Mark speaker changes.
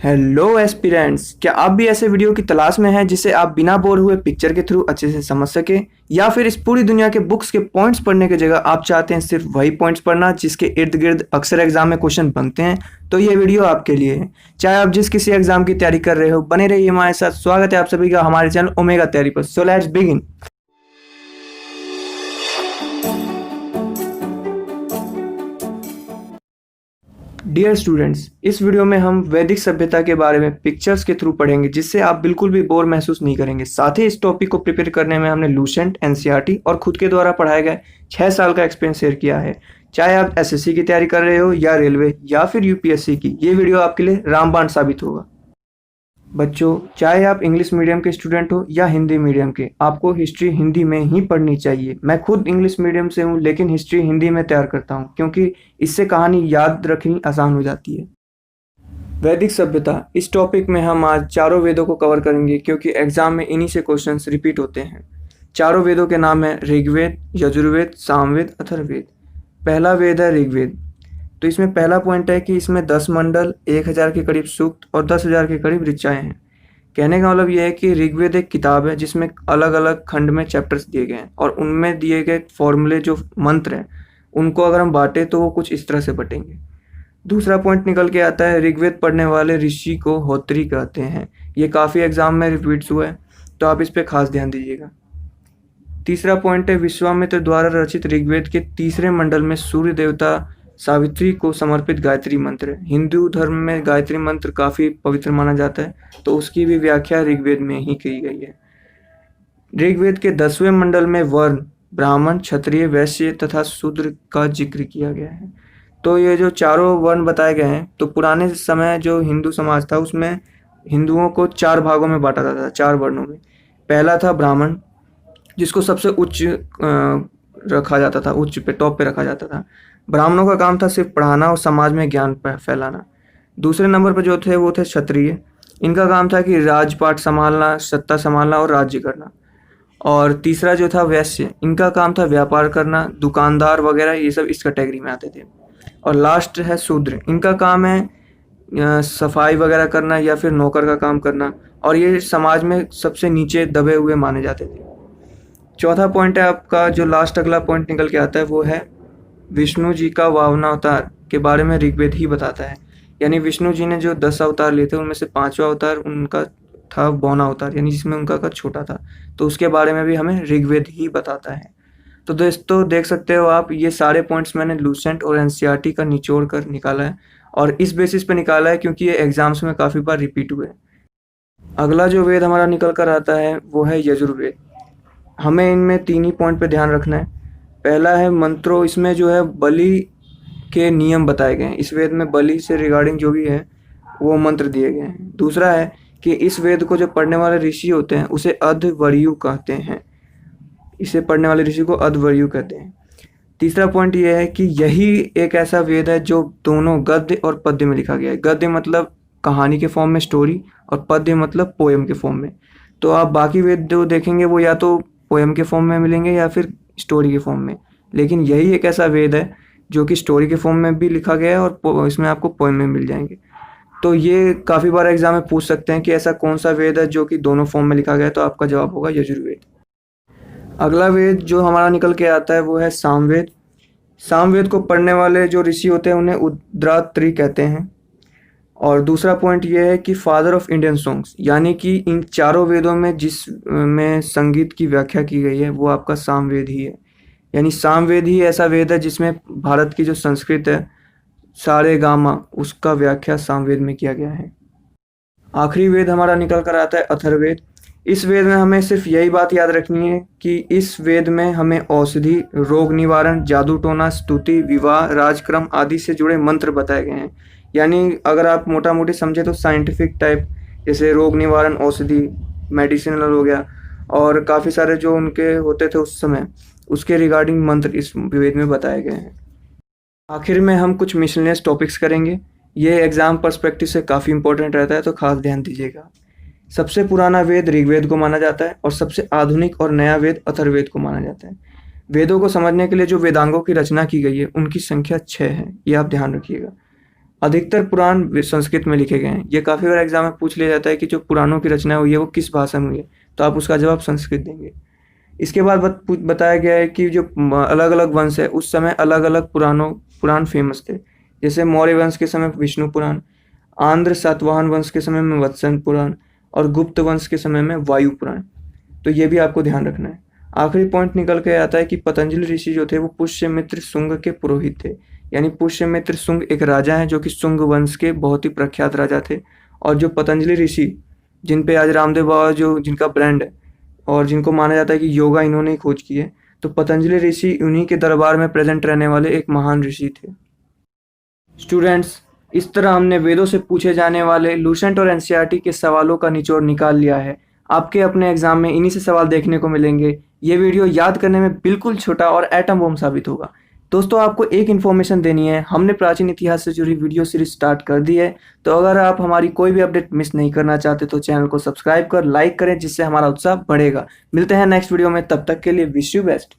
Speaker 1: Hello aspirants, क्या आप भी ऐसे वीडियो की तलाश में हैं जिसे आप बिना बोर हुए पिक्चर के थ्रू अच्छे से समझ सके, या फिर इस पूरी दुनिया के बुक्स के पॉइंट्स पढ़ने की जगह आप चाहते हैं सिर्फ वही पॉइंट्स पढ़ना जिसके इर्द गिर्द अक्सर एग्जाम में क्वेश्चन बनते हैं? तो ये वीडियो आपके लिए है। चाहे आप जिस किसी एग्जाम की तैयारी कर रहे हो, बने रहिए हमारे साथ। स्वागत है आप सभी का हमारे चैनल ओमेगा तैयारी पर। So let's begin. Dear students, इस वीडियो में हम वैदिक सभ्यता के बारे में पिक्चर्स के थ्रू पढ़ेंगे जिससे आप बिल्कुल भी बोर महसूस नहीं करेंगे। साथ ही इस टॉपिक को प्रिपेयर करने में हमने लूसेंट, एनसीईआरटी और खुद के द्वारा पढ़ाए गए 6 साल का एक्सपीरियंस शेयर किया है। चाहे आप एसएससी की तैयारी कर रहे हो या रेलवे या फिर यूपीएससी की, ये वीडियो आपके लिए रामबाण साबित होगा। बच्चों, चाहे आप इंग्लिश मीडियम के स्टूडेंट हो या हिंदी मीडियम के, आपको हिस्ट्री हिंदी में ही पढ़नी चाहिए। मैं खुद इंग्लिश मीडियम से हूँ, लेकिन हिस्ट्री हिंदी में तैयार करता हूँ क्योंकि इससे कहानी याद रखनी आसान हो जाती है। वैदिक सभ्यता, इस टॉपिक में हम आज चारों वेदों को कवर करेंगे क्योंकि एग्जाम में इन्हीं से क्वेश्चंस रिपीट होते हैं। चारों वेदों के नाम है ऋग्वेद, यजुर्वेद, सामवेद, अथर्ववेद। पहला वेद है ऋग्वेद। तो इसमें पहला पॉइंट है कि इसमें 10 मंडल, 1000 के करीब सूक्त और 10,000 के करीब ऋचाएं हैं। कहने का मतलब यह है कि ऋग्वेद एक किताब है जिसमें अलग अलग खंड में चैप्टर्स दिए गए हैं और उनमें दिए गए फॉर्मूले जो मंत्र हैं उनको अगर हम बांटे तो वो कुछ इस तरह से बटेंगे। दूसरा पॉइंट निकल के आता है, ऋग्वेद पढ़ने वाले ऋषि को होत्री कहते हैं। ये काफ़ी एग्जाम में रिपीट्स हुआ है, तो आप इस पर खास ध्यान दीजिएगा। तीसरा पॉइंट है, विश्वामित्र द्वारा रचित ऋग्वेद के तीसरे मंडल में सूर्य देवता सावित्री को समर्पित गायत्री मंत्र है। हिंदू धर्म में गायत्री मंत्र काफ़ी पवित्र माना जाता है, तो उसकी भी व्याख्या ऋग्वेद में ही की गई है। ऋग्वेद के 10वें मंडल में वर्ण, ब्राह्मण, क्षत्रिय, वैश्य तथा शूद्र का जिक्र किया गया है। तो ये जो चारों वर्ण बताए गए हैं, तो पुराने समय जो हिंदू समाज था उसमें हिंदुओं को 4 भागों में बांटा जाता था, 4 वर्णों में। पहला था ब्राह्मण, जिसको सबसे उच्च रखा जाता था, उच्च पे, टॉप पे रखा जाता था। ब्राह्मणों का काम था सिर्फ पढ़ाना और समाज में ज्ञान फैलाना। दूसरे नंबर पर जो थे वो थे क्षत्रिय। इनका काम था कि राजपाट संभालना, सत्ता संभालना और राज्य करना। और तीसरा जो था वैश्य, इनका काम था व्यापार करना, दुकानदार वगैरह, ये सब इस कैटेगरी में आते थे। और लास्ट है शूद्र। इनका काम है सफाई वगैरह करना या फिर नौकर का काम करना, और ये समाज में सबसे नीचे दबे हुए माने जाते थे। चौथा पॉइंट है आपका, जो लास्ट अगला पॉइंट निकल के आता है, वो है विष्णु जी का वामनावतार के बारे में ऋग्वेद ही बताता है। यानी विष्णु जी ने जो 10 अवतार लिए थे उनमें से 5वां अवतार उनका था बौना अवतार, यानी जिसमें उनका कद छोटा था, तो उसके बारे में भी हमें ऋग्वेद ही बताता है। तो दोस्तों, देख सकते हो आप, ये सारे पॉइंट्स मैंने लूसेंट और एनसीईआरटी का निचोड़ कर निकाला है, और इस बेसिस पे निकाला है क्योंकि ये एग्जाम्स में काफ़ी बार रिपीट हुए। अगला जो वेद हमारा निकल कर आता है वो है यजुर्वेद। हमें इनमें 3 ही पॉइंट पे ध्यान रखना है। पहला है मंत्रों, इसमें जो है बलि के नियम बताए गए हैं। इस वेद में बलि से रिगार्डिंग जो भी है वो मंत्र दिए गए हैं। दूसरा है कि इस वेद को जो पढ़ने वाले ऋषि होते हैं उसे अध्वर्यु कहते हैं। इसे पढ़ने वाले ऋषि को अध्वर्यु कहते हैं। तीसरा पॉइंट ये है कि यही एक ऐसा वेद है जो दोनों गद्य और पद्य में लिखा गया है। गद्य मतलब कहानी के फॉर्म में, स्टोरी, और पद्य मतलब पोएम के फॉर्म में। तो आप बाकी वेद जो देखेंगे वो या तो पोएम के फॉर्म में मिलेंगे या फिर स्टोरी के फॉर्म में, लेकिन यही एक ऐसा वेद है जो कि स्टोरी के फॉर्म में भी लिखा गया है और इसमें आपको पोएम में मिल जाएंगे। तो ये काफ़ी बार एग्जाम में पूछ सकते हैं कि ऐसा कौन सा वेद है जो कि दोनों फॉर्म में लिखा गया है, तो आपका जवाब होगा यजुर्वेद। अगला वेद जो हमारा निकल के आता है वो है सामवेद। सामवेद को पढ़ने वाले जो ऋषि होते हैं उन्हें उद्रात्री कहते हैं। और दूसरा पॉइंट ये है कि फादर ऑफ इंडियन सॉन्ग्स, यानी कि इन चारों वेदों में जिस में संगीत की व्याख्या की गई है वो आपका सामवेद ही है। यानी सामवेद ही ऐसा वेद है जिसमें भारत की जो संस्कृत है, सारे गामा, उसका व्याख्या सामवेद में किया गया है। आखिरी वेद हमारा निकल कर आता है अथर्ववेद। इस वेद में हमें सिर्फ यही बात याद रखनी है कि इस वेद में हमें औषधि, रोग निवारण, जादू टोना, स्तुति, विवाह, राजक्रम आदि से जुड़े मंत्र बताए गए हैं। यानी अगर आप मोटा मोटी समझे तो साइंटिफिक टाइप, जैसे रोग निवारण, औषधि, मेडिसिनल हो गया, और काफ़ी सारे जो उनके होते थे उस समय, उसके रिगार्डिंग मंत्र इस वेद में बताए गए हैं। आखिर में हम कुछ मिसलेनियस टॉपिक्स करेंगे। ये एग्जाम पर्सपेक्टिव से काफ़ी इंपॉर्टेंट रहता है, तो खास ध्यान दीजिएगा। सबसे पुराना वेद ऋग्वेद को माना जाता है और सबसे आधुनिक और नया वेद अथर्ववेद को माना जाता है। वेदों को समझने के लिए जो वेदांगों की रचना की गई है उनकी संख्या 6 है, ये आप ध्यान रखिएगा। अधिकतर पुराण संस्कृत में लिखे गए हैं। ये काफ़ी बार एग्जाम में पूछ लिया जाता है कि जो पुराणों की रचना हुई है वो किस भाषा में हुई है, तो आप उसका जवाब संस्कृत देंगे। इसके बाद बताया गया है कि जो अलग अलग वंश है उस समय अलग अलग पुराण फेमस थे। जैसे मौर्य वंश के समय विष्णु पुराण, आंध्र सातवाहन वंश के समय में वत्सन पुराण और गुप्त वंश के समय में वायु पुराण। तो ये भी आपको ध्यान रखना है। आखिरी पॉइंट निकल के आता है कि पतंजलि ऋषि जो थे वो पुष्यमित्र शुंग के पुरोहित थे। यानी पुष्यमित्र शुंग एक राजा हैं जो कि शुंग वंश के बहुत ही प्रख्यात राजा थे। और जो पतंजलि ऋषि, जिन पे आज रामदेव बाबा जो जिनका ब्रांड है और जिनको माना जाता है कि योगा इन्होंने ही खोज की है, तो पतंजलि ऋषि उन्हीं के दरबार में प्रेजेंट रहने वाले एक महान ऋषि थे। स्टूडेंट्स, इस तरह हमने वेदों से पूछे जाने वाले लूसेंट और एनसीईआरटी के सवालों का निचोड़ निकाल लिया है। आपके अपने एग्जाम में इन्हीं से सवाल देखने को मिलेंगे। ये वीडियो याद करने में बिल्कुल छोटा और एटम बम साबित होगा। दोस्तों, आपको एक इन्फॉर्मेशन देनी है, हमने प्राचीन इतिहास से जुड़ी वीडियो सीरीज स्टार्ट कर दी है। तो अगर आप हमारी कोई भी अपडेट मिस नहीं करना चाहते तो चैनल को सब्सक्राइब कर लाइक करें, जिससे हमारा उत्साह बढ़ेगा। मिलते हैं नेक्स्ट वीडियो में, तब तक के लिए विश यू बेस्ट।